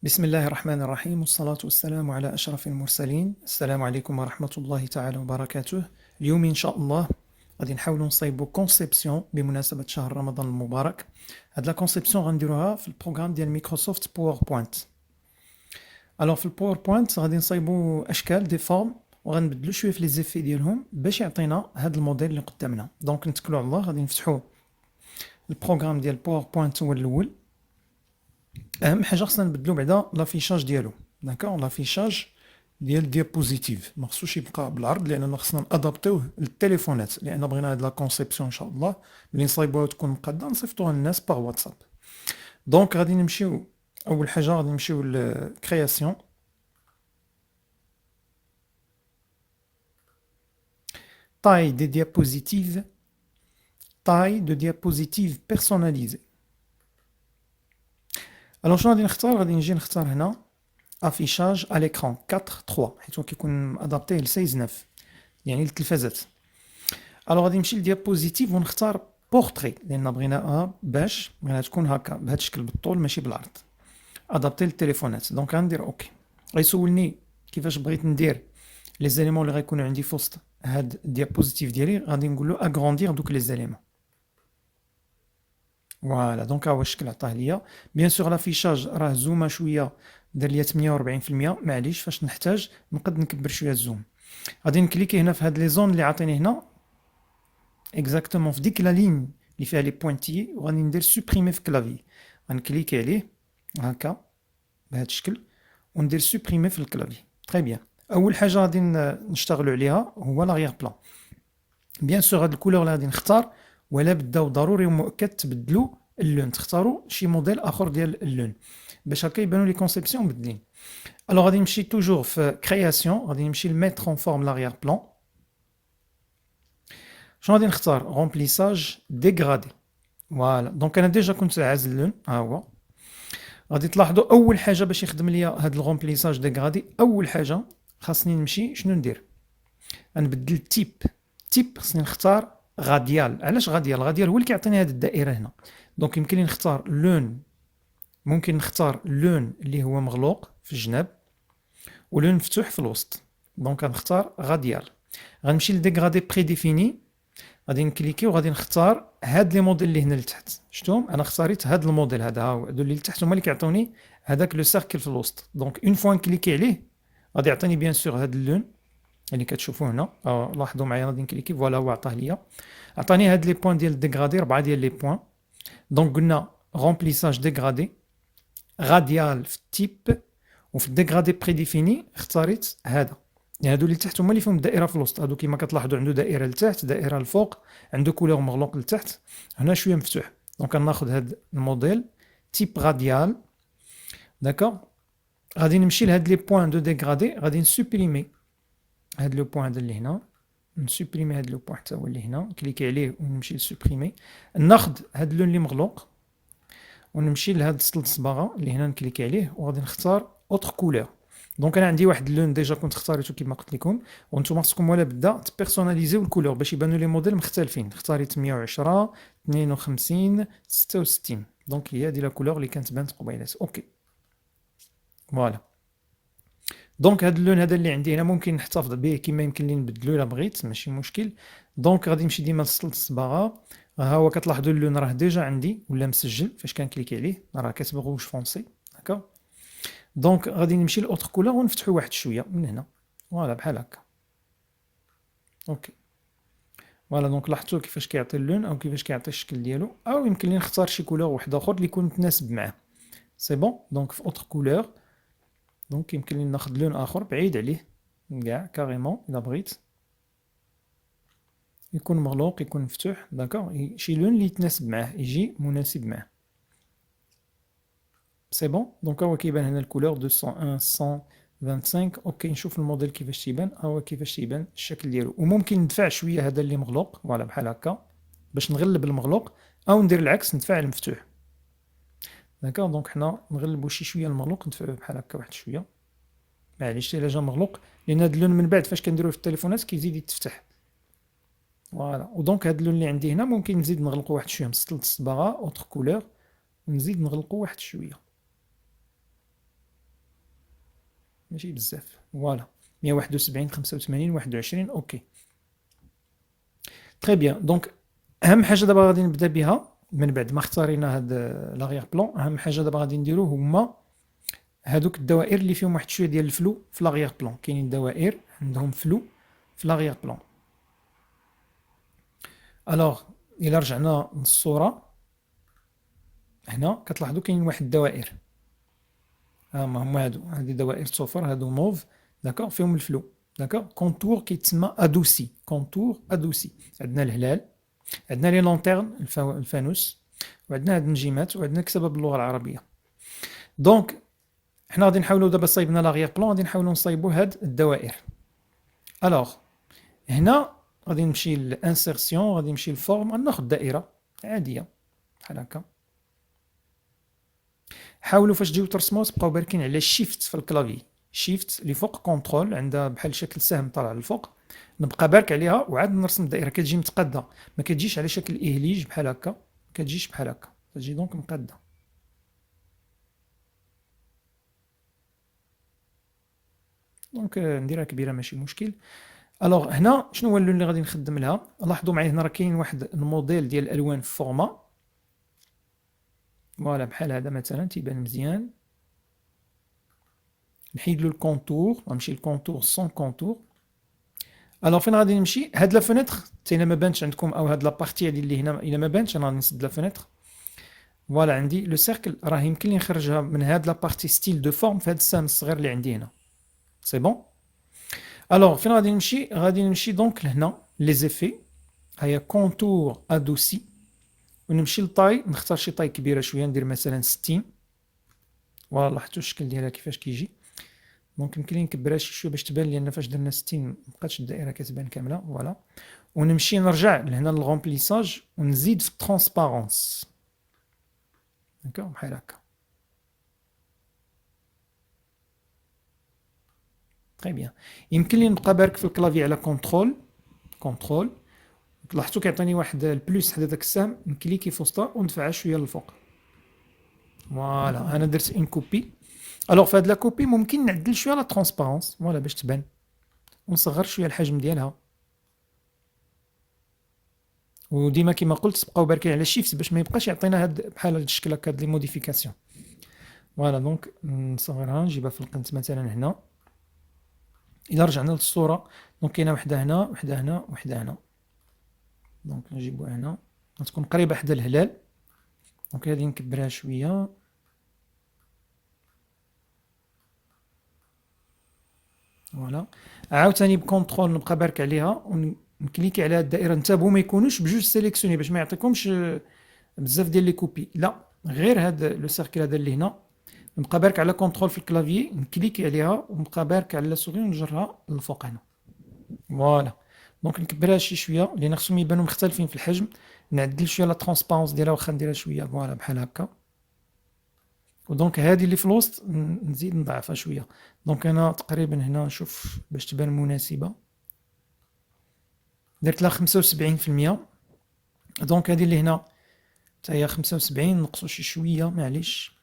بسم الله الرحمن الرحيم والصلاة والسلام على أشرف المرسلين. السلام عليكم ورحمة الله تعالى وبركاته. اليوم إن شاء الله غادي نحاولوا نصايبوا كونسيبسيون بمناسبة شهر رمضان المبارك. هاد لا كونسيبسيون غنديروها في البروغرام ديال مايكروسوفت باوربوينت. الوغ في الباوربوينت غادي نصايبوا أشكال دي فورم وغنبدلوا شويه في لي زيفي ديالهم باش يعطينا هاد الموديل اللي قدامنا. دونك نتكلوا على الله، غادي نفتحوا البروغرام ديال باوربوينت هو الاول. اهم حاجه خصنا نبدلو بعدا لافيشاج ديالو، داكوغ، لافيشاج ديال ديابوزيتيف ما خصوش يبقى بالعرض لاننا خصنا نادابتيوه للتليفونات، لان بغينا هاد لا كونسيبسيون ان شاء الله ملي نصايبوها تكون مقاده نصيفطوها للناس باغ واتساب. دونك غادي نمشيو، اول حاجه غادي نمشيو لكرياسيون، taille des diapositives, taille de diapositive personnalisée. الوغ شنو غادي نختار؟ غادي نجي نختار هنا افيشاج على l'écran 4:3 حيت هو كيكون ادابتيه ل 16:9 يعني للتلفازات. الوغ غادي نمشي لديابوزيتيف ونختار بورتري لان بغيناها باش بغيناها تكون هكا بهذا الشكل بالطول ماشي بالعرض، ادابتي للتليفونات. دونك غندير اوكي. غيسولني كيفاش بغيت ندير لي زاليمون اللي غيكونوا عندي في وسط هاد الديابوزيتيف ديالي. غادي نقول له اغروندير دوك لي زاليمون. فوالا دونك ها هو الشكل عطاه ليا. بيان سور لافيشاج راه زوما شويه دار ليا 48%، معليش فاش نحتاج نقد نكبر شويه الزوم. غادي نكليكي هنا في هاد لي زون اللي عاطيني هنا اكزاكتومون في ديك لا لين اللي فيها لي بوينتي، وغادي ندير سوبريمي في كلافي. غنكليكي عليه هكا بهذا الشكل وندير سوبريمي في الكلافي. تري بيان. اول حاجه غادي نشتغلوا عليها هو لاغيير بلان. بيان سور هاد الكولور اللي غادي نختار ولا بدا ضروري ومؤكد تبدلوا اللون، تختاروا شي موديل اخر ديال اللون باش هكا يبانوا لي كونسيبسيون مبدلين. الوغ غادي نمشي توجور في كرياسيون، غادي نمشي لميتر اون فورم لاغيير بلان. شنو غادي نختار؟ رومبليساج ديغرادي. فوالا دونك انا ديجا كنت عازل اللون، ها هو. غادي تلاحظوا اول حاجه باش يخدم ليا هاد الرومبليساج ديغرادي، اول حاجه خاصني نمشي شنو ندير؟ غنبدل تيب خصني نختار غاديال. علاش غاديال؟ غاديال هو اللي كيعطيني هاد الدائره هنا. دونك يمكن لي نختار لون، ممكن نختار لون اللي هو مغلوق في الجناب ولون مفتوح في الوسط. دونك غنختار غاديال. غنمشي لديغرادي بري ديفيني، غادي نكليكي وغادي نختار هاد لي موديل اللي هنا لتحت. شفتهم؟ انا اختاريت هاد الموديل هذا، ها هو. هادو اللي لتحت هما اللي كيعطوني هذاك لو سيركل في الوسط. دونك اون فوا نكليكي عليه غادي يعطيني بيان سور هاد اللون اللي كتشوفوه هنا. لاحظوا معايا غادي نكليكي، فوالا هو عطاه ليا، عطاني هاد لي بوين ديال ديغرادي، 4 ديال لي بوين. دونك قلنا رومبليساج ديغرادي، غاديال في التيب، وفي الديغرادي بري ديفيني اختاريت هذا. يعني هادو اللي تحت هما اللي فيهم الدائره في الوسط. هادو كيما كتلاحظوا عنده دائره لتحت، دائره الفوق، عنده كولور مغلوق لتحت، هنا شويه مفتوح. دونك غناخذ هاد الموديل تيب غاديال. داكوغ. غادي نمشي لهاد لي بوين دو ديغرادي، غادي نسوبريمي هاد لو بوين اللي هنا، نسوبريمي هاد لو بوين حتى هو اللي هنا، كليكي عليه ونمشي لسوبريمي. ناخذ هاد اللون اللي مغلوق ونمشي لهاد السطل الصباغه اللي هنا، نكليكي عليه وغادي نختار اوتر كولور. دونك انا عندي واحد اللون ديجا كنت اختاريته كما قلت لكم، وانتم خصكم ولا بدا تبيرسوناليزيو الكولور باش يبانوا لي موديل مختلفين. اختاريت 110 52 66. دونك هي هذه لا كولور اللي كانت بانت قبيلات. اوكي فوالا. دونك هذا اللون هذا اللي عندي هنا ممكن نحتفظ به كما يمكن لي نبدلو الا بغيت، ماشي مشكل. دونك غادي نمشي ديما للسطل الصباغه. ها هو كتلاحظوا اللون راه ديجا عندي ولا مسجل فاش كنكليكي عليه، راه كاتب روج فونسي هكا. دونك غادي نمشي لاوتر كولور ونفتحو واحد شويه من هنا، فوالا بحال هكا. اوكي فوالا. دونك لاحظتوا كيفاش كيعطي اللون او كيفاش كيعطي الشكل ديالو، او يمكن لي نختار شي كولور واحد اخر اللي يكون متناسب معاه. سي بون. دونك في اوتر كولور، دونك يمكن لي ناخذ لون اخر بعيد عليه كاع كاريمون الا بغيت، يكون مغلوق يكون مفتوح. داكوغ، شي لون اللي يتناسب معاه، يجي مناسب معاه. سي بون. دونك هو كيبان هنا الكولور 201 125. اوكي نشوف الموديل كيفاش تيبان. هو كيفاش تيبان الشكل ديالو. وممكن ندفع شويه هذا اللي مغلوق، فوالا بحال هكا باش نغلب المغلوق، او ندير العكس ندفع المفتوح. داكوغ. دونك حنا نغلبوا شي شويه المغلوق، ندفعوه بحال هكا واحد شويه، معليش الا جا مغلوق، لان هذا اللون من بعد فاش كنديروه في التليفونات كيزيد يتفتح. فوالا. ودونك هذا اللون اللي عندي هنا ممكن نزيد نغلقو واحد شويه، مسطلة الصباغه اوتر كولور، نزيد نغلقو واحد شويه. ماشي بزاف. فوالا 171 85 21 اوكي. تري بيان. دونك اهم حاجه دابا غادي نبدا بها من بعد ما اختارينا هاد لاغيغ بلون. اهم حاجه دابا غادي نديرو هما هادوك الدوائر اللي فيهم واحد شويه ديال الفلو في لاغيغ بلون. كاينين دوائر عندهم فلو في لاغيغ بلون. الوغ الا رجعنا للصوره هنا كتلاحظوا كاين واحد الدوائر، هما هادو، هادي دوائر صفر، هادو موف، داكوغ، فيهم الفلو، داكوغ. كونتور كيتسمى ادوسي، كونتور ادوسي. عندنا الهلال، عندنا لي لونتيرن الفانوس، وعندنا هاد النجيمات، وعندنا كتابه باللغه العربيه. دونك حنا غادي نحاولوا دابا صايبنا لاغيغ بلون، غادي نحاولوا نصايبوا هاد الدوائر. الوغ هنا غادي نمشي للانسيرسيون، غادي نمشي للفورم، غناخذ دائره عاديه بحال هكا. حاولوا فاش تجيو ترسموا تبقاو باركين على شيفت في الكلافي، شيفت اللي فوق كونترول عندها بحال شكل سهم طالع للفوق، نبقى بارك عليها وعاد نرسم الدائره. كتجي متقاده، ما كتجيش على شكل اهليج بحال هكا، ما كتجيش بحال هكا، كتجي دونك مقاده. دونك نديرها كبيره ماشي مشكل. الوغ هنا شنو هو اللون اللي غادي نخدم لها؟ لاحظوا معايا هنا راه كاين واحد الموديل ديال الالوان في فورما. فوالا بحال هذا مثلا تيبان مزيان. نحيد له الكونتور، غنمشي للكونتور سون كونتور. الوغ فين غادي نمشي؟ هاد لا فونيتر حتى الا ما بانتش عندكم، او هاد لا بارتي اللي هنا الا ما بانتش، انا غادي نسد لا فونيتر. فوالا عندي لو سيركل، راه يمكن لي نخرجها من هاد لا بارتي ستيل دو فورم في هاد السهم الصغير اللي عندي هنا. سي بون. الوغ فين غادي نمشي؟ غادي نمشي دونك لهنا لي زيفي، هيا كونتور ادوسي، ونمشي لطاي، نختار شي طاي كبيره شويه، ندير مثلا 60. فوالا لاحظتوا الشكل ديالها كيفاش كيجي. دونك يمكن لي نكبرها شي شويه باش تبان، لان فاش درنا 60 مبقاتش الدائره كتبان كامله. فوالا. ونمشي نرجع لهنا للغومبليساج ونزيد في الترونسبارونس، داكوغ بحال هكا. تري بيان. يمكن لي نبقى بارك في الكلافي على كونترول، كونترول. لاحظتوا كيعطيني واحد البلوس حدا داك السهم، نكليكي في وسطها وندفعها شويه للفوق. فوالا انا درت ان كوبي. الوغ في هاد لا كوبي ممكن نعدل شويه لا ترونسبارونس، فوالا باش تبان، ونصغر شويه الحجم ديالها. وديما كيما قلت تبقاو باركين على شيفت باش ما يبقاش يعطينا هاد بحال هاد الشكل هكا ديال لي موديفيكاسيون. فوالا دونك نصغرها نجيبها في القنت مثلا هنا. الا رجعنا للصوره دونك كاينه وحده هنا، وحده هنا، وحده هنا. دونك نجيبوها هنا غتكون قريبه حدا الهلال. دونك هادي نكبرها شويه. فوالا عاوتاني بكونترول نبقى بارك عليها ونكليكي على الدائره. انتبهوا ما يكونوش بجوج سيليكسيوني باش ما يعطيكمش بزاف ديال لي كوبي، لا غير هذا لو سيركل هذا اللي هنا. نبقى بارك على كونترول في الكلافيي، نكليكي عليها ونبقى بارك على لا سوري ونجرها للفوق هنا. فوالا دونك نكبرها شي شويه لان خصهم يبانوا مختلفين في الحجم. نعدل شويه لا ترونسبارونس ديالها، واخا نديرها شويه فوالا بحال هكا. ودونك هذه اللي في الوسط نزيد نضعفها شويه. دونك انا تقريبا هنا نشوف باش تبان مناسبه درت لها 75%. دونك هذه اللي هنا حتى هي 75، نقصوا شي شويه معليش،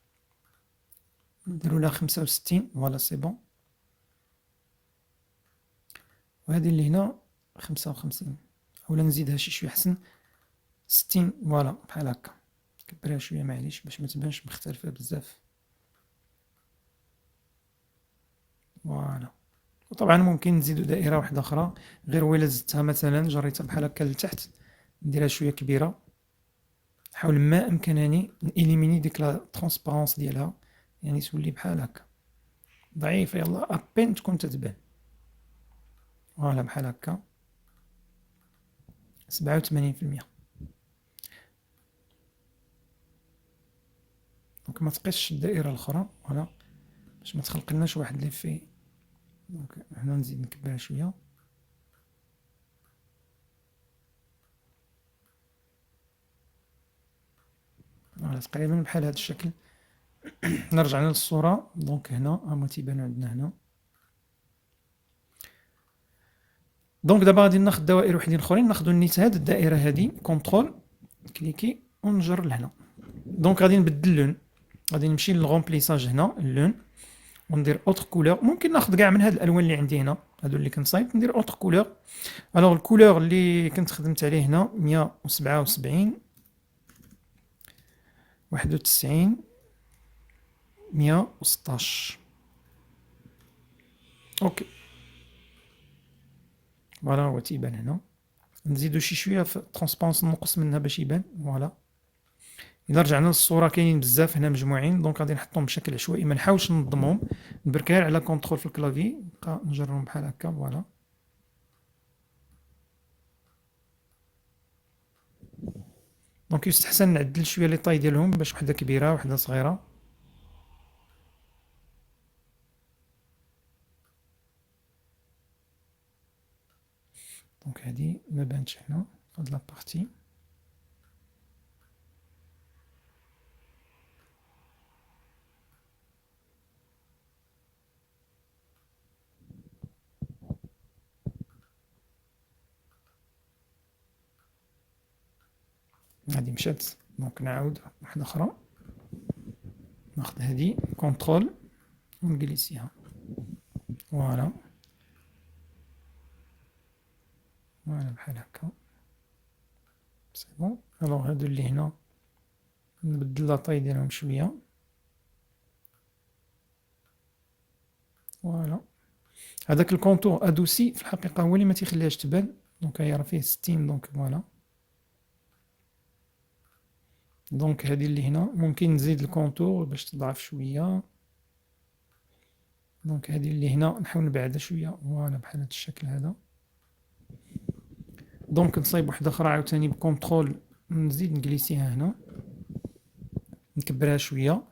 نديروا لها 65. فوالا سي بون. وهذه اللي هنا 55، اولا نزيدها شي شويه حسن 60. فوالا بحال هكا. كبرها شويه معليش باش ما تبانش مختلفه بزاف. فوالا. وطبعا ممكن نزيدو دائره واحده اخرى، غير ولا زدتها مثلا جريتها بحال هكا لتحت نديرها شويه كبيره. نحاول ما امكنني نإليميني ديك لا ترونسبارونس ديالها، يعني تولي بحال هكا ضعيفه، يلا ابين تكون تتبان. فوالا بحال هكا 87%. دونك ما تقيسش الدائره الاخرى، فوالا باش ما تخلقلناش واحد ليفي. دونك هنا نزيد نكبرها شويه. فوالا تقريبا بحال هذا الشكل. نرجع للصوره. دونك هنا هما تيبانو عندنا هنا. دونك دابا غادي ناخذ دوائر وحدين اخرين، ناخذ النيت هاد الدائره هادي كونترول كليكي ونجر لهنا. دونك غادي نبدل اللون، غادي نمشي للغومبليساج هنا اللون، وندير اوتر كولور. ممكن ناخذ كاع من هاد الالوان اللي عندي هنا، هادو اللي كنصايب، ندير اوتر كولور. الوغ الكولور اللي كنت خدمت عليه هنا 177 91 116. اوكي فوالا هو تيبان هنا. نزيدو شي شويه في الترونسبارونس، نقص منها باش يبان. فوالا الا رجعنا للصوره كاينين بزاف هنا مجموعين، دونك غادي نحطهم بشكل عشوائي، ما نحاولش ننظمهم، نبرك غير على كونترول في الكلافي، نبقى نجرهم بحال هكا. فوالا دونك يستحسن نعدل شويه لي طاي ديالهم، باش وحده كبيره وحده صغيره. دونك هادي ما بانتش هنا هاد لابارتي. هادي مشات، دونك نعاود واحده اخرى، ناخذ هادي كونترول ونجلسيها. فوالا فوالا بحال هكا سي بون. الوغ هادو اللي هنا نبدل لاطاي ديالهم شويه. فوالا هذاك الكونتور ادوسي في الحقيقه هو اللي ما تيخليهاش تبان، دونك هي راه فيه 60. دونك فوالا، دونك هذه اللي هنا ممكن نزيد الكونتور باش تضعف شويه. دونك هذه اللي هنا نحاول نبعدها شويه. فوالا بحال هذا الشكل هذا. دونك نصايب واحده اخرى عاوتاني بكونترول، نزيد نجليسيها هنا، نكبرها شويه،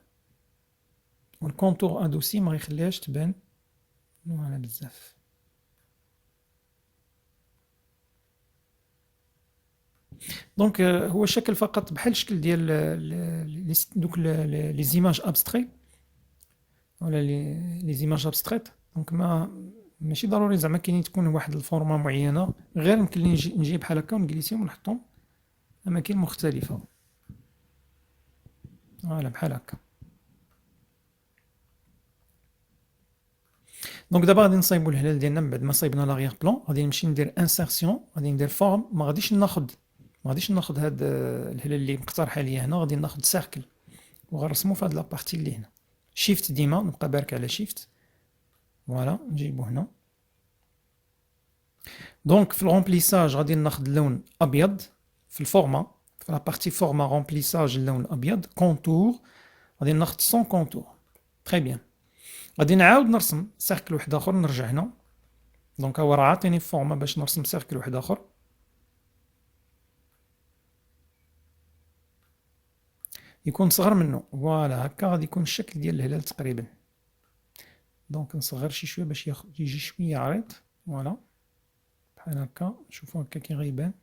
والكونتور ادوسي ما يخليهاش تبان. فوالا بزاف. دونك هو شكل فقط بحال الشكل ديال دوك لي زيماج ابستري ولا لي زيماج ابستريت. دونك ما ماشي ضروري زعما كاينين تكون واحد الفورما معينه، غير يمكن لي نجي بحال هكا ونجلسيهم ونحطهم اماكن مختلفه. فوالا بحال هكا. دونك دابا غادي نصايبو الهلال ديالنا. من بعد ما صايبنا لاغيغ بلون غادي نمشي ندير انسيرسيون، غادي ندير فورم. ما غاديش ناخذ هاد الهلال اللي مقترحه ليا هنا، غادي ناخذ سيركل وغنرسمو في هاد لابارتي اللي هنا. شيفت ديما نبقى بارك على شيفت. فوالا نجيبو هنا. دونك في الرومبليساج غادي ناخذ اللون ابيض. في الفورما في لابارتي فورما رومبليساج اللون ابيض. كونتور غادي ناخذ سون كونتور. تري بيان. غادي نعاود نرسم سيركل واحد اخر، نرجع هنا. دونك هو راه عاطيني فورما باش نرسم سيركل واحد اخر، يكون صغر منه. فوالا هكا غادي يكون الشكل ديال الهلال تقريبا. دونك نصغر شي شويه باش يجي شويه عريض. فوالا بحال هكا. شوفوا هكا كي غيبان،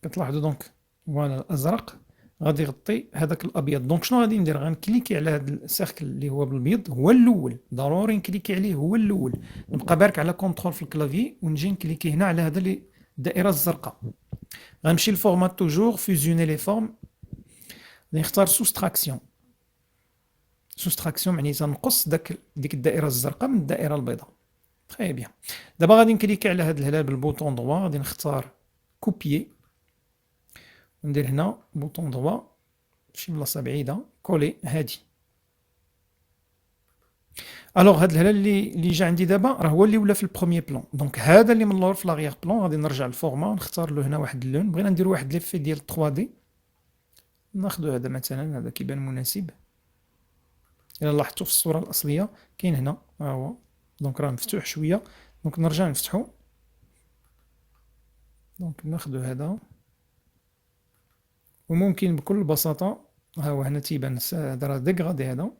كتلاحظوا. دونك فوالا الازرق غادي يغطي هذاك الابيض. دونك شنو غادي ندير؟ غنكليكي على هذا السيركل اللي هو بالابيض، هو الاول ضروري نكليكي عليه، هو الاول. نبقى بارك على كونترول في الكلافي ونجي نكليكي هنا على هذا اللي الدائره الزرقاء. غنمشي لفورمات توجور فيزيوني لي فورم، نختار سوستراكسيون. سوستراكسيون معناتها نقص ديك الدائره الزرقاء من الدائره البيضاء. تري بيان. دابا غادي نكليكي على هذا الهلال بالبوطون دروا، غادي نختار كوبيي وندير هنا بوطون دروا شي بلاصه بعيده، كولي هادي. الوغ هاد الهلال اللي جا عندي دابا راه هو اللي ولا في البروميي بلون. دونك هذا اللي من اللور في لاغيغ بلون غادي نرجع للفورما ونختار له هنا واحد اللون. بغينا ندير واحد ليفي ديال 3 دي، ناخذ هذا مثلا، هذا كيبان مناسب. الا لاحظتوا في الصوره الاصليه كاين هنا ها هو. دونك راه مفتوح شويه، دونك نرجع نفتحو. دونك ناخذ هذا، وممكن بكل بساطه ها هو هنا تيبان هذا راه ديغرادي. هذا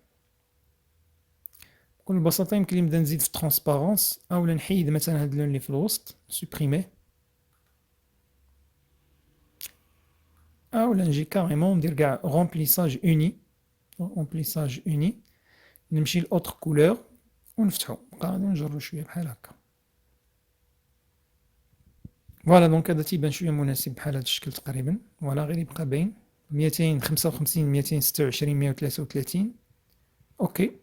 بكل بساطه يمكن لي نبدا نزيد في الترونسبارونس، اولا نحيد مثلا هذا اللون اللي في الوسط سوبريميه، اولا نجي كاريمون ندير كاع رومبليساج اوني. رومبليساج اوني، نمشي لاوتر كولور ونفتحو. غادي نجرو شويه بحال هكا. فوالا دونك هذا تيبان شويه مناسب بحال هذا الشكل تقريبا. فوالا غير يبقى باين 255 226 133. اوكي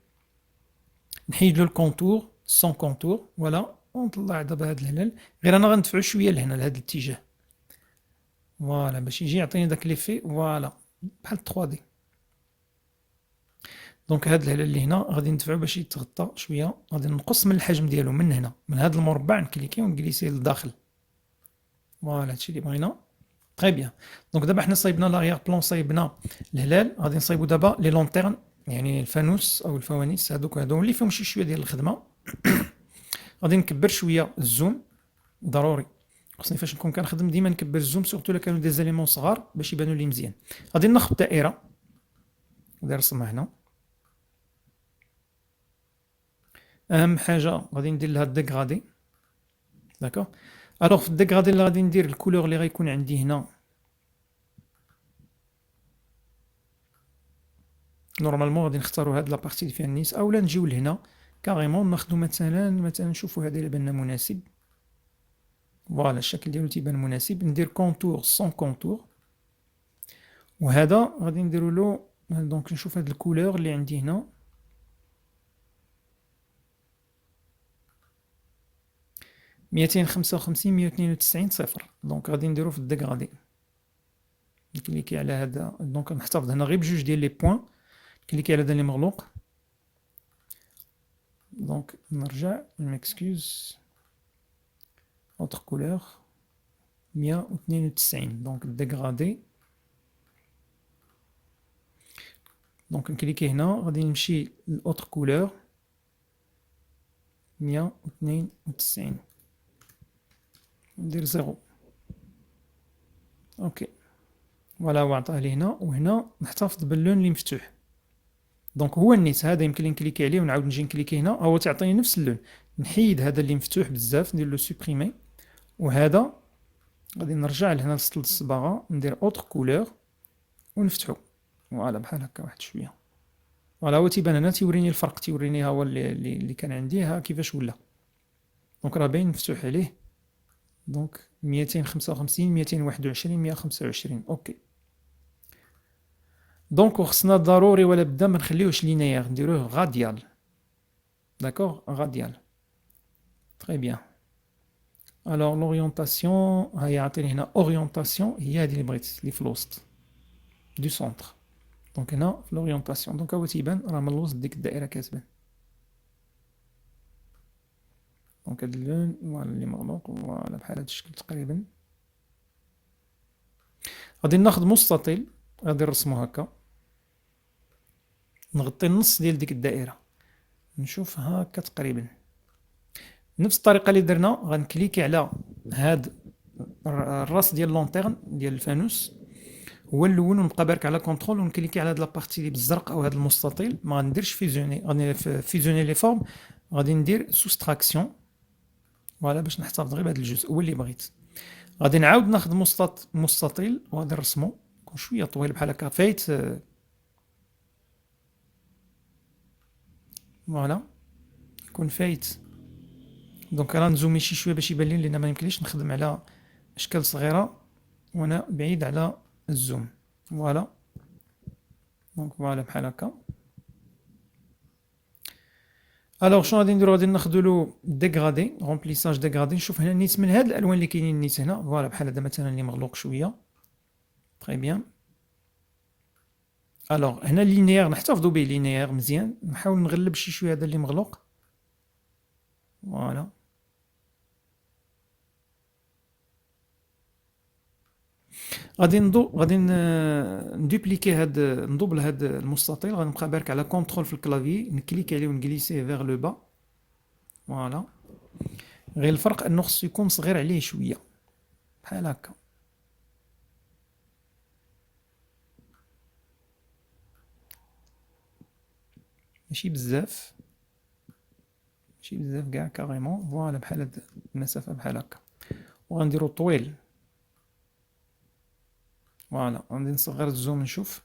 نحيد له الكونتور سون كونتور فوالا، ونطلع دابا هاد الهلال، غير انا غندفعو شويه لهنا لهاد الاتجاه فوالا باش يجي يعطيني داك ليفي فوالا بحال 3 دي. دونك هاد الهلال اللي هنا غادي ندفعو باش يتغطى شويه، غادي نقص من الحجم ديالو من هنا من هاد المربع، نكليكي ونجليسيه للداخل فوالا هادشي اللي بغينا. تري بيان. دونك دابا حنا صايبنا لاغيغ بلون، صايبنا الهلال، غادي نصايبو دابا لي لونتيرن يعني الفانوس او الفوانيس هادوك اللي فيهم شي شويه ديال الخدمه. غادي نكبر شويه الزوم، ضروري خصني فاش نكون كنخدم ديما نكبر الزوم سورتو الا كانوا دي زاليمون صغار باش يبانوا لي مزيان. غادي ناخذ دائره غادي نرسمها هنا. اهم حاجه غادي ندير لها الديغرادي داكوغ. الوغ في الديغرادي اللي غادي ندير الكولور اللي غيكون عندي هنا نورمالمون غادي نختاروا هاد لابارتي اللي فيها النيس، اولا نجيو لهنا كاريمون ناخذوا مثلا نشوفوا هذا اللي بان مناسب فوالا الشكل ديالو تيبان مناسب. ندير كونتور سون كونتور، وهذا غادي نديرو له دونك نشوف هاد الكولور اللي عندي هنا 255 192 صفر. دونك غادي نديرو في الديغرادي نكليكي على هذا، دونك نحتفظ هنا غير بجوج ديال لي بوين، كليكي على هذا اللي مغلوق. دونك نرجع ميكسكوز اوتر كولور 192 دونك الديغرادي. دونك نكليكي هنا غادي نمشي لأوتر كولور 192 ندير زيرو اوكي فوالا هو عطاه لي هنا، وهنا نحتفظ باللون اللي مفتوح. دونك هو النيت هذا يمكن لي نكليكي عليه ونعاود نجي نكليكي هنا، هو تعطيني نفس اللون. نحيد هذا اللي مفتوح بزاف ندير له سوبريمي، وهذا غادي نرجع لهنا لسطل الصباغه ندير اوتر كولور ونفتحو فوالا بحال هكا واحد شويه فوالا. هو تيبان هنا تيوريني الفرق، تيوريني ها هو اللي كان عندي ها كيفاش ولا. دونك راه باين مفتوح عليه. دونك 255 221 125 اوكي. دونك خصنا ضروري ولا بدا ما نخليوهش لينيير، نديروه غاديال داكوغ غاديال. تري بيان. الوغ لورينتاسيون هيا عطيني هنا اورينتاسيون، هي هذه اللي بغيت اللي في الوسط دو سونتر. دونك هنا في لورينتاسيون دونك هو تيبان راه من الوسط ديك الدائره كتبان. دونك هاد اللون فوالا اللي مغلوق فوالا بحال هاد الشكل تقريبا. غادي ناخد مستطيل غادي نرسمو هكا، نغطي النص ديال ديك الدائره، نشوف هكا تقريبا نفس الطريقه اللي درنا. غنكليكي على هاد الراس ديال لونتيرن ديال الفانوس هو الاول، ونبقى بارك على كونترول ونكليكي على هاد لابارتي اللي بالزرق او هاد المستطيل. ما غنديرش فيزيوني، غادي فيزيوني لي فورم، غادي ندير سوستراكسيون فوالا باش نحتفظ غير بهاد الجزء هو اللي بغيت. غادي نعاود ناخذ مستطيل وغادي نرسمو يكون شويه طويل بحال هكا فايت فوالا يكون فايت. دونك راه نزومي شي شويه باش يبان لي، لان ما يمكنليش نخدم على اشكال صغيره وانا بعيد على الزوم فوالا. دونك فوالا بحال هكا. الوغ شنو غادي نديرو؟ غادي ناخدو له ديغرادي رومبليساج ديغرادي. نشوف هنا نيت من هاد الالوان اللي كاينين نيت هنا فوالا بحال هذا مثلا اللي مغلوق شويه. تري بيان. الوغ هنا لينيير نحتفظوا به لينيير مزيان، نحاول نغلب شي شويه هذا اللي مغلوق فوالا. غادي ندوبليكي هاد ندوبل هاد المستطيل، غنبقى بارك على كونترول في الكلافي نكليك عليه ونجليسيه فيغ لو با فوالا. غير الفرق انه خصو يكون صغير عليه شويه بحال هكا ماشي بزاف، ماشي بزاف كاع كاريمون فوالا بحال هاد المسافه بحال هكا. وغنديرو طويل فوالا. غادي نصغر الزوم نشوف.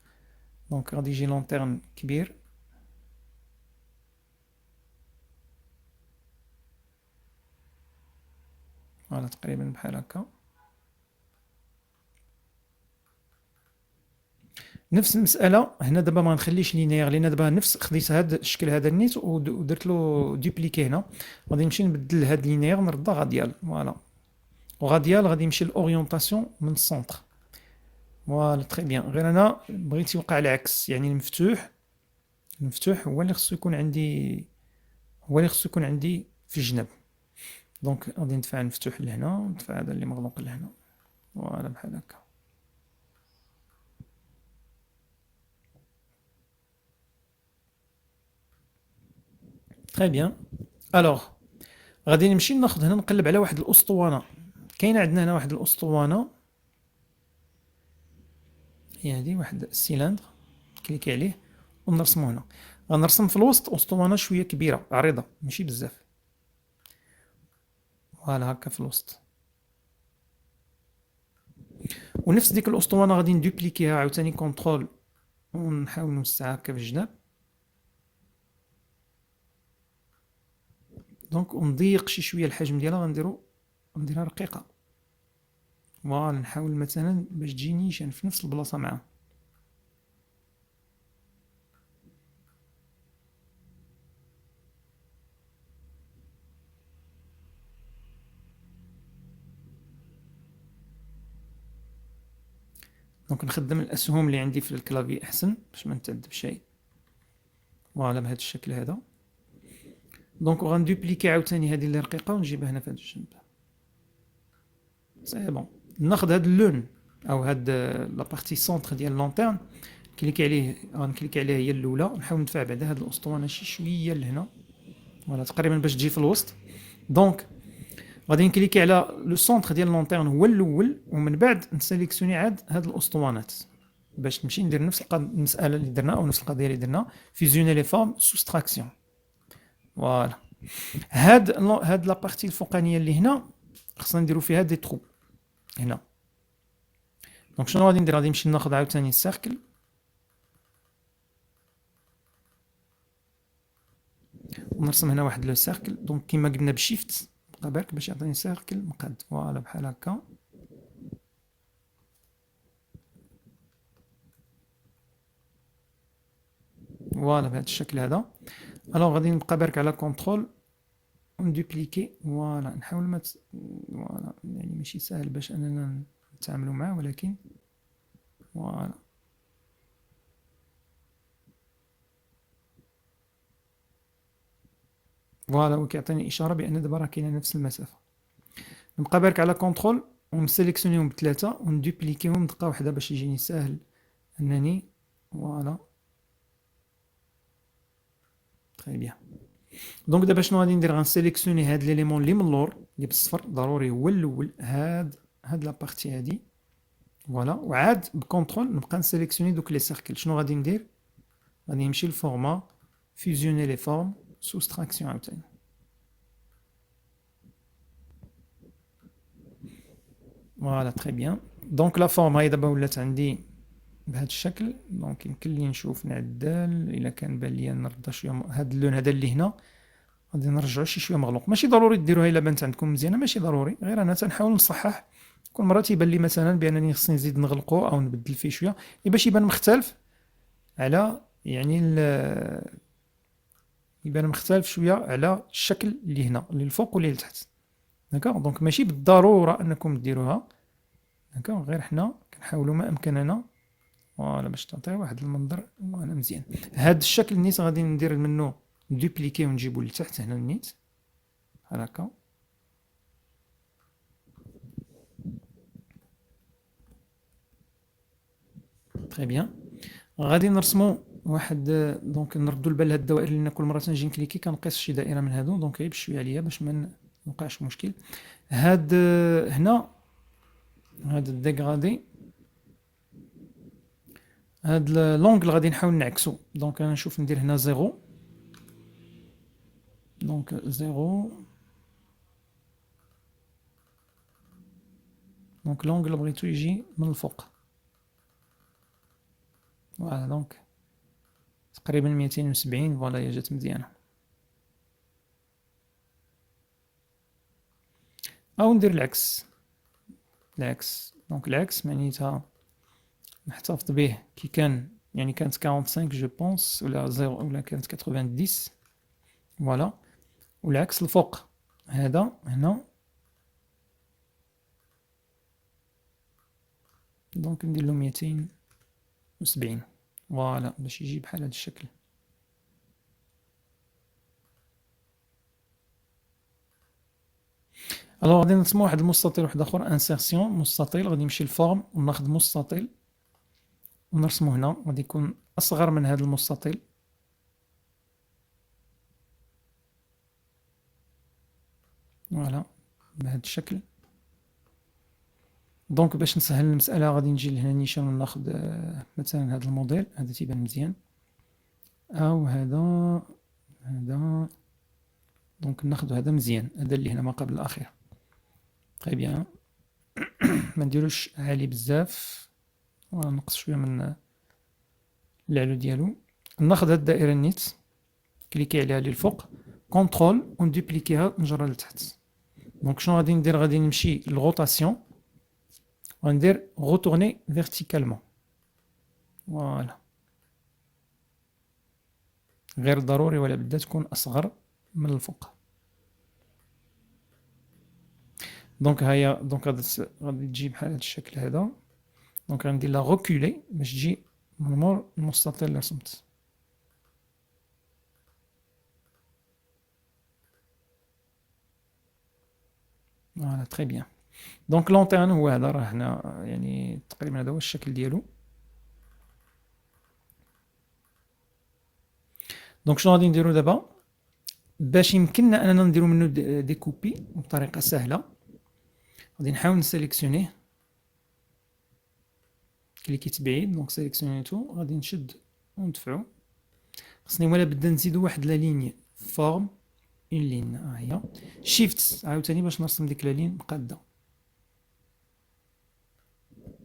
دونك غادي يجي لونتيرن كبير فوالا تقريبا بحال هكا. نفس المسألة هنا دابا ما نخليش لينيير لأن دابا نفس خديت هاد الشكل هذا النيت ودرت له دوبليكي هنا، غادي نمشي نبدل هاد لينيير نردها غاديال فوالا، وغاديال غادي يمشي لأورينتاسيون من السونتر، فوالا تري بيان. غير أنا بغيت يوقع العكس، يعني المفتوح هو اللي خصو يكون عندي، في الجنب، دونك غادي ندفع المفتوح لهنا وندفع هذا اللي مغلوق لهنا، فوالا بحال هكا. تري بيان. الوغ غادي نمشي ناخد هنا نقلب على واحد الأسطوانة، كاينة عندنا هنا واحد الأسطوانة، هي هادي واحد السيلندر، كليكي عليه ونرسمو هنا، غنرسم في الوسط أسطوانة شوية كبيرة عريضة ماشي بزاف، فوالا هكا في الوسط، ونفس ديك الأسطوانة غادي ندوبليكيها عاوتاني كونترول ونحاول نوسعها هكا في الجناب، دونك ونضيق شي شوية الحجم ديالها، غنديرها رقيقة، فوالا نحاول مثلا باش تجي نيشان في نفس البلاصة معاها. دونك نخدم الأسهم اللي عندي في الكلافي أحسن باش ما نتعذب شيء، فوالا بهذا الشكل هذا. دونك غندوبليكي عاوتاني هذه اللي رقيقة ونجيبها هنا في هذا الجنب، سي بون. ناخذ هاد اللون او هاد لابارتي سونتر ديال لونتيرن، كليكي عليه، غنكليكي عليها هي الاولى، نحاول ندفع بعدا هاد الاسطوانه شي شويه لهنا، فوالا تقريبا باش تجي في الوسط. دونك غادي نكليكي على لو سونتر ديال لونتيرن هو الاول، ومن بعد نسيليكسيوني عاد هاد الاسطوانات باش نمشي ندير نفس المساله اللي درنا او نفس القضيه اللي درنا، فيزيوني لي فورم سوستراكسيون، فوالا. هاد لابارتي الفوقانيه اللي هنا خصنا نديرو فيها دي ترو هنا. دونك شنو غادي ندير؟ غادي نمشي ناخذ عاوتاني السيركل ونرسم هنا واحد لو سيركل، دونك كيما قلنا بشيفت بقى بالك باش يعطيني سيركل مقاد، فوالا بحال هكا، فوالا بهذا الشكل هذا. الوغ غادي نبقى برك على كونترول وندوبليكي، فوالا نحاول ما فوالا يعني ماشي ساهل باش اننا نتعاملوا معاه، ولكن فوالا فوالا هو كيعطيني اشاره بان دابا راه كاينه نفس المسافه. نبقى برك على كونترول ونسيليكسيونيهم بثلاثه وندوبليكيهم دقه واحده باش يجيني ساهل انني، فوالا تري بيان. دونك دابا شنو غادي ندير؟ غنسيليكسيوني هاد ليليمون اللي من اللور اللي بالصفر، ضروري هو الاول، هاد لابارتي هادي، فوالا، وعاد بكونترول نبقى نسيليكسيوني دوك لي سيركل. شنو غادي ندير؟ غادي نمشي للفورما فيزيوني لي فورم سوستراكسيون عاوتاني، فوالا تري بيان. دونك لا فورم هاي دابا ولات عندي بهذا الشكل، دونك يمكن لي نشوف نعدل الا كان بان ليا نرد شويه هاد اللون هذا اللي هنا، غادي نرجعو شي شويه مغلوق، ماشي ضروري ديروها الا بانت عندكم مزيانه، ماشي ضروري، غير انا تنحاول نصحح. كل مره تيبان لي مثلا بانني خصني نزيد نغلقو او نبدل فيه شويه باش يبان مختلف على يعني يبان مختلف شويه على الشكل اللي هنا اللي الفوق واللي لتحت، داكوغ. دونك ماشي بالضروره انكم ديروها، داكوغ، غير حنا كنحاولوا ما امكننا فوالا باش تعطي واحد المنظر وانا مزيان. هاد الشكل النيت غادي ندير منه دوبليكي ونجيبو لتحت هنا النيت بحال هكا، تري بيان. غادي نرسمو واحد، دونك نردو البال لهاد الدوائر لان كل مره تنجي نكليكي كنقيس شي دائره من هادو، دونك غير بشويه عليا باش ما نوقعش مشكل. هاد هنا هاد الديغرادي، هاد لونغل غادي نحاول نعكسو، دونك انا نشوف ندير هنا زيرو، دونك زيرو، دونك لونغل بغيتو يجي من الفوق، فوالا دونك تقريبا 270، فوالا هي جات مزيانه. او ندير العكس، دونك العكس معنيتها نحتفظ به كي كان يعني كانت 45 جو بونس ولا زيرو ولا كانت 90. فوالا، والعكس الفوق هذا هنا. دونك ندير له 270 فوالا باش يجي بحال هذا الشكل. الوغ غادي نرسمو واحد المستطيل واحد اخر، انسيرسيون مستطيل، غادي نمشي للفورم وناخد مستطيل ونرسمو هنا، غادي يكون اصغر من هذا المستطيل. فوالا بهذا الشكل. دونك باش نسهل المسألة غادي نجي لهنا نيشان وناخد مثلا هذا الموديل، هذا تيبان مزيان، او هذا دونك ناخدو هذا مزيان، هذا اللي هنا ما قبل الاخير. طيب بيان، ما نديروش عالي بزاف، ونقص شويه من العلو ديالو. ناخد هاد الدائره النيت، كليكي عليها للفوق، كونترول وندوبليكيها نجرها لتحت. دونك شنو غادي ندير؟ غادي نمشي للغوطاسيون وندير غوتورني فيرتيكالمون. فوالا، غير ضروري ولا بدا تكون اصغر من الفوق. دونك هيا، دونك غادي تجي بحال هذا الشكل هذا. دونك غندير لا روكولي باش تجي من مور المستطيل اللي رسمت. فوالا تري بيان. دونك لونتيرن هو هذا، راه هنا يعني تقريبا هذا هو الشكل ديالو. دونك شنو غادي نديرو دابا باش يمكننا اننا نديرو منه دي كوبي بطريقه سهله؟ غادي نحاول نسيليكسيونيه، كليكيت بعيد، دونك سيليكسيونيتو، غادي نشد وندفعو. خصني ولا بدا نزيدو واحد لا ليني فورم اون لين، ها هي شيفت عاوتاني باش نرسم ديك لا لين مقاده.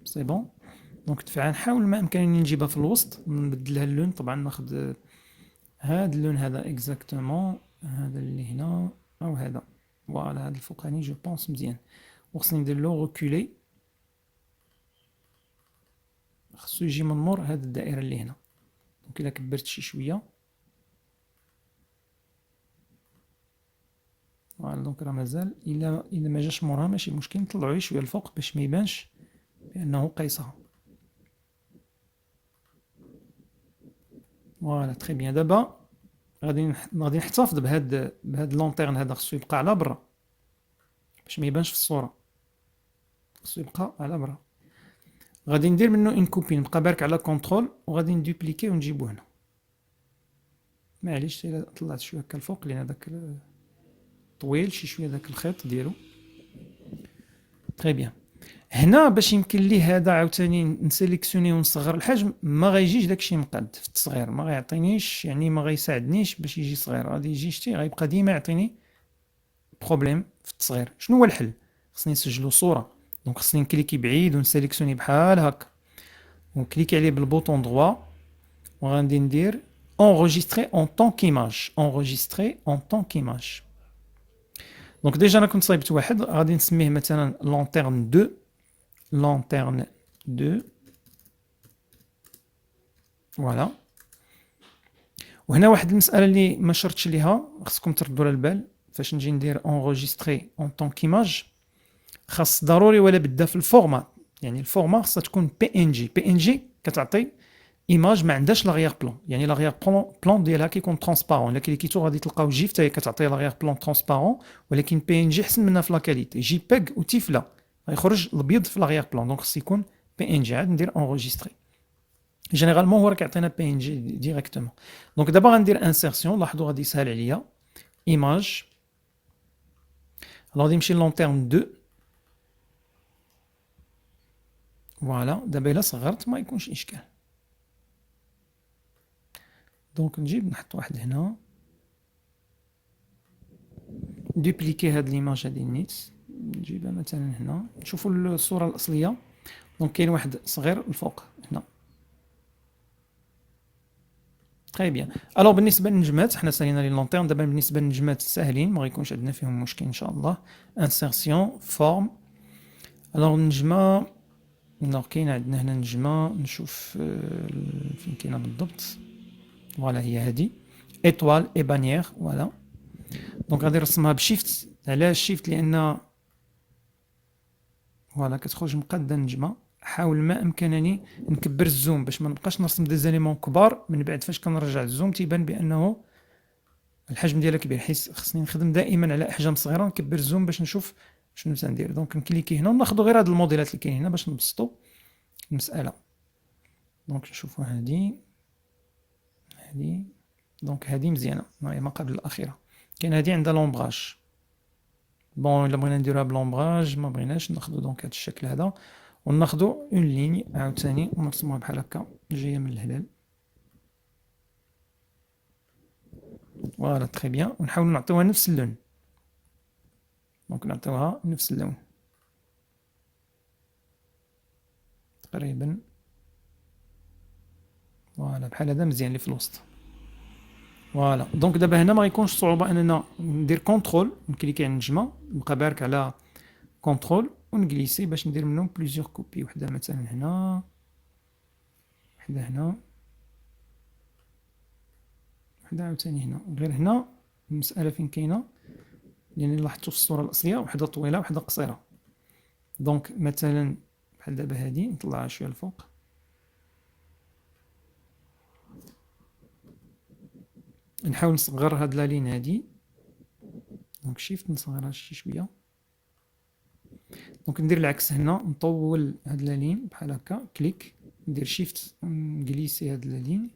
سي بون. دونك دفعها، نحاول ما امكانني نجيبها في الوسط، نبدلها اللون. طبعا ناخذ هذا اللون هذا اكزاكتومون، هذا اللي هنا او هذا. فوالا هذا الفوقاني جو بونس مزيان، وخصني ندير لو روكولي، خصو يجي من مور هاد الدائره اللي هنا. دونك الا كبرت شي شويه، فوالا دونك راه مازال، الا ما جاش مورها ماشي مشكل، نطلعوه شويه الفوق باش ما يبانش بانه قيسها. فوالا تري بيان. دابا غادي نحتفظ بهاد لونتيرن هذا، خصو يبقى على برا باش ما يبانش في الصوره، خصو يبقى على برا. غادي ندير منه اون كوبي، نبقى بارك على كونترول وغادي ندوبليكي ونجيبو هنا. معليش الا طلعت شويه هكا الفوق لان داك طويل شي شويه داك الخيط ديالو. تري بيان. هنا باش يمكن لي هذا عاوتاني نسيليكسيوني ونصغر الحجم، ما غيجيش داكشي مقاد في التصغير، ما غيعطينيش يعني ما غيساعدنيش باش يجي صغير، غادي يجي شتي غيبقى ديما يعطيني بروبليم في التصغير. شنو هو الحل؟ خصني نسجلو صوره. دونك خصني نكليكي بعيد ونسيليكسيوني بحال هكا، ونكليكي عليه بالبوطون دروا، وغادي ندير enregistrer en tant qu'image. enregistrer en tant qu'image. دونك ديجا انا كنت صايبت واحد، غادي نسميه مثلا لونتيرن 2. لونتيرن 2. فوالا. وهنا واحد المساله اللي ما شرتش ليها، خصكم تردوا على البال فاش نجي ندير enregistrer en tant qu'image، خاص ضروري ولا بدا في الفورمات. يعني الفورما خاصها تكون بي ان جي. بي ان جي كتعطي ايماج ما عندهاش لاغيير بلون، يعني لاغيير بلون ديالها كيكون ترونسبارون. الا كليكيتو غادي تلقاو جيف حتى هي كتعطي لاغيير بلون ترونسبارون، ولكن بي ان جي احسن منها في لا كاليتي. جي بيغ وتيفلا غيخرج الابيض في لاغيير بلون، دونك خص يكون بي ان جي. عاد ندير انغوجيستري. جينيرالمون هو راه كيعطينا بي ان جي ديريكتومون. دونك دابا غندير انسيرسيون، لاحظوا غادي يسهل عليا ايماج. غادي نمشي لون تيرم 2. فوالا دابا الا صغرت ما يكونش اشكال. دونك نجيب نحط واحد هنا، دوبليكي هاد ليماج هادي نيت، نجيبها مثلا هنا، نشوفوا الصوره الاصليه. دونك كاين واحد صغير الفوق هنا. تري بيان. الوغ بالنسبه للنجمات حنا سالينا لي لونتيرن، دابا بالنسبه للنجمات ساهلين، ما غيكونش عندنا فيهم مشكل ان شاء الله. انسيرسيون فورم. الوغ النجمه دونك كاين عندنا هنا نجمة نشوف فين كاينة بالضبط. فوالا هي هادي ايطوال اي بانيير. فوالا دونك غادي نرسمها بشيفت. علاش شيفت؟ لان فوالا كتخرج مقاده النجمه. حاول ما امكنني نكبر الزوم باش ما نبقاش نرسم دي زاليمون كبار، من بعد فاش كنرجع الزوم تيبان بانه الحجم ديالها كبير، حيت خصني نخدم دائما على احجام صغيره، نكبر الزوم باش نشوف شنو تندير. دونك نكليكي هنا وناخذ غير هاد الموديلات اللي كاينين هنا باش نبسطوا المساله. دونك نشوفوا هادي دونك هادي مزيانه، هي ما قبل الاخيره. كاين هادي عندها لومبراج. بون الا بغينا نديروها بلومبراج، ما بغيناش ناخذ دونك هاد الشكل هذا وناخذوا اون ليني عاوتاني ونرسموها بحال هكا جايه من الهلال. فوالا تري بيان، ونحاولوا نعطيوها نفس اللون. دونك نعطيوها نفس اللون تقريبا. فوالا بحال هذا مزيان اللي في الوسط. فوالا دونك دابا هنا ما غيكونش صعوبه اننا ندير كونترول، نكليكي على النجمه، نبقى بارك على كونترول ونجليسي باش ندير منهم بليزيور كوبي. وحده مثلا هنا، وحده هنا، وحده عاوتاني هنا. غير هنا المساله فين كاينه، لان لاحظتوا في الصوره الاصليه وحده طويله وحده قصيره. دونك مثلا بحال دابا هادي نطلعها شويه الفوق، نحاول نصغر هاد لا لين هادي. دونك شيفت نصغرها شي شويه. دونك ندير العكس هنا، نطول هاد لا لين بحال هكا، كليك ندير شيفت نجليسي هاد لا لين.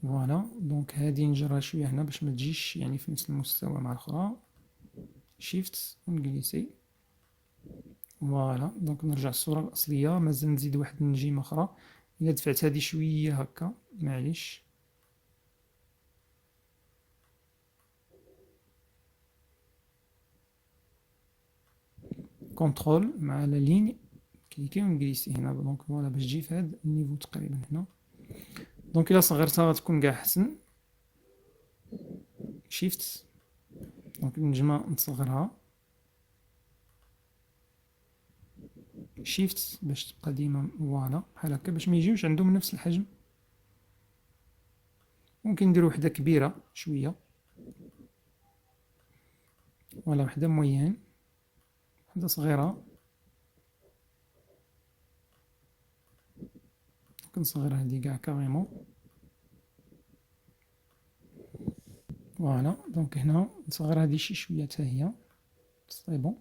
فوالا دونك هادي نجرها شويه هنا باش ما تجيش يعني في نفس المستوى مع الاخرى. شيفت ونجليسي. فوالا دونك نرجع الصوره الاصليه. مازال نزيد واحد النجيمه اخرى. الا دفعت هادي شويه هكا معليش. كونترول مع لا لين، كليكي ونجليسي هنا. دونك فوالا باش تجي في هاد النيفو تقريبا هنا. دونك الا صغرتها غتكون كاع احسن. شيفت دونك النجمه نصغرها. شيفت باش تبقى ديما فوالا بحال هكا باش ما يجيوش عندهم نفس الحجم. ممكن ندير وحده كبيره شويه، ولا وحده موين، وحده صغيره. كنصغر هادي كاع كاريمون. فوالا دونك هنا نصغر هادي شي شويه حتى هي سي بون.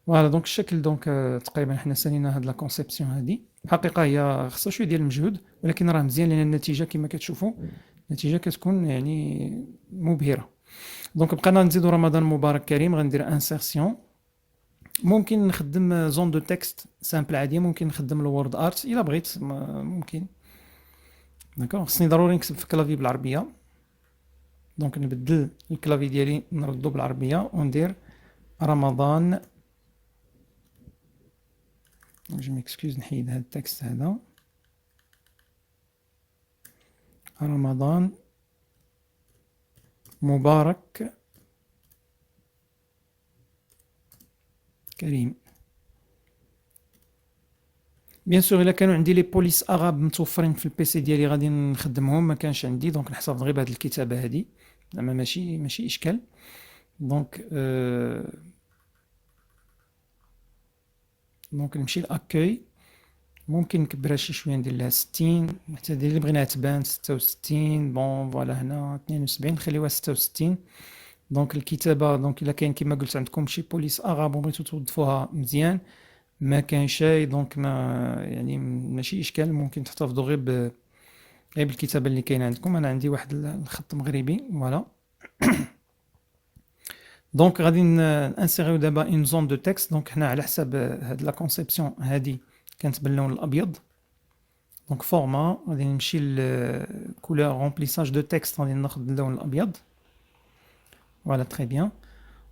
فوالا دونك الشكل دونك تقريبا حنا سالينا هاد لا كونسيبسيون هادي. الحقيقه هي خصها شويه ديال المجهود، ولكن راه مزيان لان النتيجه كما كتشوفوا النتيجه كتكون يعني مبهره. دونك بقينا نزيدو رمضان مبارك كريم. غندير انسيرسيون. ممكن نخدم زون دو تكست سامبل عاديه، ممكن نخدم الوورد ارت الا بغيت ممكن. داكوغ خصني ضروري نكتب في الكلافي بالعربيه. دونك نبدل الكلافي ديالي نردو بالعربيه وندير رمضان. جو ميكسكوز نحيد هاد التكست هذا. رمضان مبارك كريم. بيان سور الا كانوا عندي لي بوليس اغاب متوفرين في البيسي ديالي غادي نخدمهم، ما كانش عندي دونك نحتفظ غير بهاد الكتابه هادي، زعما ماشي اشكال. دونك دونك نمشي لاكوي. ممكن نكبرها شي شويه ندير لها 60 حتى دير اللي بغيناها تبان 66. بون فوالا هنا 72 نخليوها 66. دونك الكتابه دونك الا كاين كما قلت عندكم شي بوليس اغاب وبغيتو توظفوها مزيان، ما كان شيء دونك ما يعني ماشي اشكال. ممكن تحتفظوا غير بالكتابه اللي كاينه عندكم. انا عندي واحد الخط مغربي فوالا. دونك غادي نانسيريو دابا اون زون دو تكست. دونك حنا على حساب هاد لا كونسيبسيون هادي كانت باللون الابيض. دونك فورما غادي نمشي لكولور رومبليساج دو تكست، غادي ناخذ اللون الابيض. فوالا تري بيان.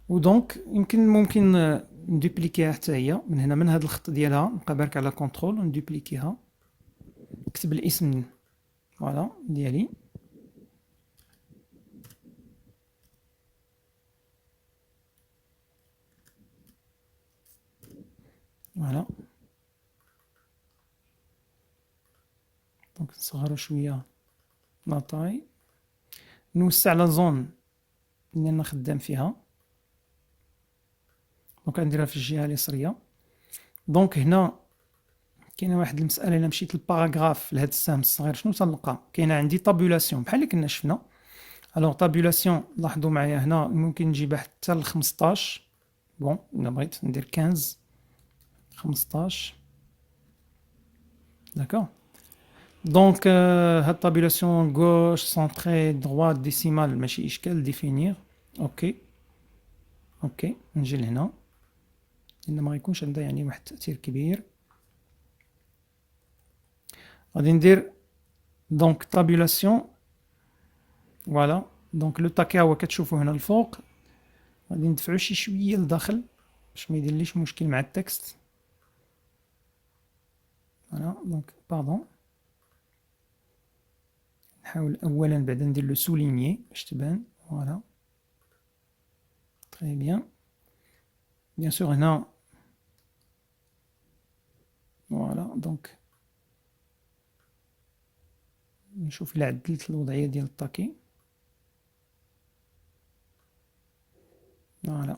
ودونك ممكن ندوبليكيها حتى هي من هنا، من هذا الخط ديالها نبقى بارك على كونترول وندوبليكيها. نكتب الاسم فوالا ديالي. فوالا. دونك نصغرو شوية لا طاي، نوسع لا زون اللي انا خدام فيها، دونك غنديرها في الجهة اليسرية. دونك هنا كاينة واحد المسألة، إلا مشيت للباراغراف لهاد السهم الصغير شنو تلقى؟ كاينة عندي طابولاسيون بحال اللي كنا شفنا. الوغ طابولاسيون لاحظوا معايا هنا ممكن نجيبها حتى ل 15. بون إلا بغيت ندير 15 15. داكوغ. دونك هاد طابولاسيون غوش سونتري دروات ديسيمال ماشي إشكال ديفينير. أوكي أوكي نجي لهنا، لأن ما غيكونش عندها يعني واحد التأثير كبير. غادي ندير دونك طابولاسيون. فوالا. دونك لو تاكي هو كتشوفو هنا الفوق، غادي ندفعو شي شوية لداخل باش ما يديرليش مشكل مع التكست. فوالا دونك باردون، نحاول أولا بعدا ندير لو سولينيي باش تبان. فوالا تري بيان. بيان سور هنا فوالا. دونك نشوف إلا عدلت الوضعية ديال التاكي. فوالا.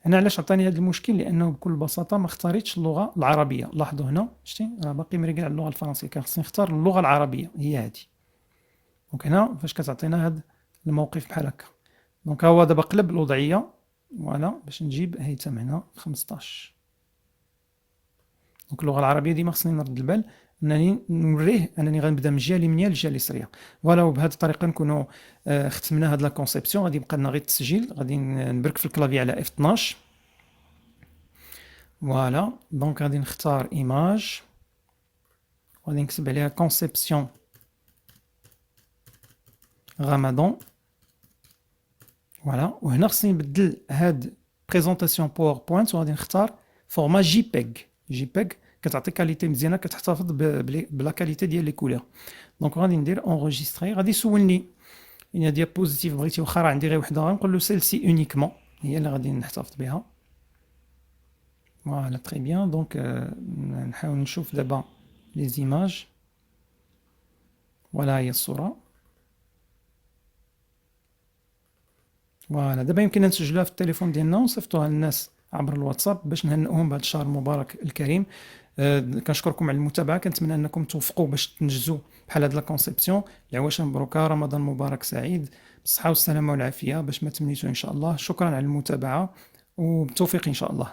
هنا علاش عطاني هذا المشكل؟ لأنه بكل بساطة ما اختاريتش اللغة العربية. لاحظوا هنا شتي راه باقي مريقل على اللغة الفرنسية، كان خصني نختار اللغة العربية هي هادي. دونك هنا فاش كتعطينا هاد الموقف بحال هكا، دونك ها هو دابا قلب الوضعية. فوالا باش نجيب هيثم هنا 15. دونك اللغة العربية ديما خصني نرد البال انني نوريه انني غنبدا من الجهة اليمنية للجهة اليسرية. فوالا. وبهذه الطريقة نكونوا ختمنا هاد لا كونسيبسيون. غادي يبقى لنا غير التسجيل، غادي نبرك في الكلافي على F12. فوالا. دونك غادي نختار ايماج، غادي نكتب عليها كونسيبسيون غامادون. فوالا. وهنا خصني نبدل هاد بريزونطاسيون باوربوينت، وغادي نختار فورما جي بيغ. جي بيغ كتعطي كاليتي مزيانه، كتحتفظ بلا كاليتي ديال لي كولور. دونك غادي ندير اونغيستري. غادي يسولني ان ديابوزيتيف بغيتي واخا راه عندي غير وحده، غنقول له سيلسي اونيكمون هي اللي غادي نحتفظ بها. فوالا تري بيان. دونك نحاول نشوف دابا لي زيماج. فوالا هي الصوره. فوالا دابا يمكننا نسجلوها في التليفون ديالنا ونصيفطوها للناس عبر الواتساب باش نهنئوهم بهذا الشهر المبارك الكريم. كنشكركم على المتابعه، كنتمنى انكم توفقوا باش تنجزوا بحال هاد لا كونسيبسيون. العواشر مبروكه، رمضان مبارك سعيد، بالصحه والسلامه والعافيه باش ما تمنيتوا ان شاء الله. شكرا على المتابعه وبالتوفيق ان شاء الله.